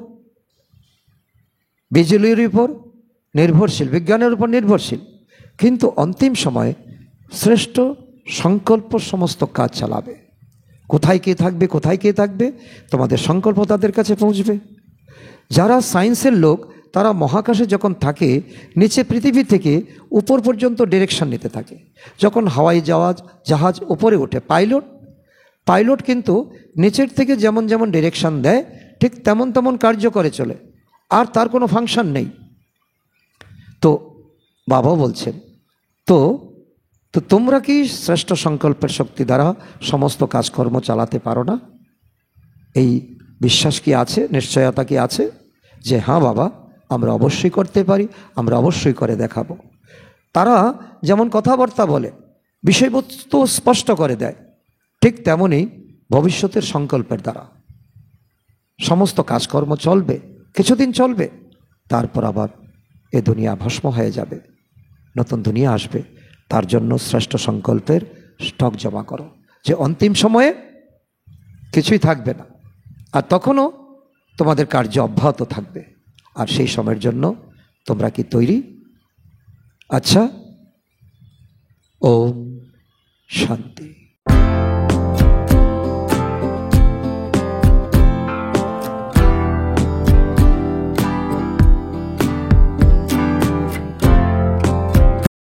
Speaker 1: বিজলির উপর নির্ভরশীল, বিজ্ঞানের উপর নির্ভরশীল, কিন্তু অন্তিম সময়ে শ্রেষ্ঠ সংকল্প সমস্ত কাজ চালাবে। কোথায় কে থাকবে, কোথায় কে থাকবে, তোমাদের সংকল্প তাদের কাছে পৌঁছবে। যারা সায়েন্সের লোক তারা মহাকাশে যখন থাকে, নিচে পৃথিবী থেকে উপর পর্যন্ত ডিরেকশন নিতে থাকে। যখন হাওয়াই জাহাজ উপরে ওঠে, পাইলট কিন্তু নিচের থেকে যেমন যেমন ডিরেকশন দেয় ঠিক তেমন তেমন কার্য করে চলে, আর তার কোনো ফাংশন নেই। তো বাবাও বলছেন, তো তোমরা কি শ্রেষ্ঠ সংকল্পের শক্তি দ্বারা সমস্ত কাজকর্ম চালাতে পারো না? এই বিশ্বাস কি আছে, নিশ্চয়তা কি আছে যে হ্যাঁ বাবা, আমরা অবশ্যই করতে পারি, আমরা অবশ্যই করে দেখাবো। তারা যেমন কথাবার্তা বলে, বিষয়বস্তু স্পষ্ট করে দেয়, ঠিক তেমনই ভবিষ্যতের সংকল্পের দ্বারা সমস্ত কাজকর্ম চলবে, কিছুদিন চলবে, তারপর আবার এ দুনিয়া ভস্ম হয়ে যাবে, নতুন দুনিয়া আসবে। তার জন্য শ্রেষ্ঠ সংকল্পের স্টক জমা করো, যে অন্তিম সময়ে কিছুই থাকবে না, আর তখনও তোমাদের কার্য অব্যাহত থাকবে। আর সেই সময়ের জন্য তোমরা কি তৈরি? আচ্ছা, ওম শান্তি।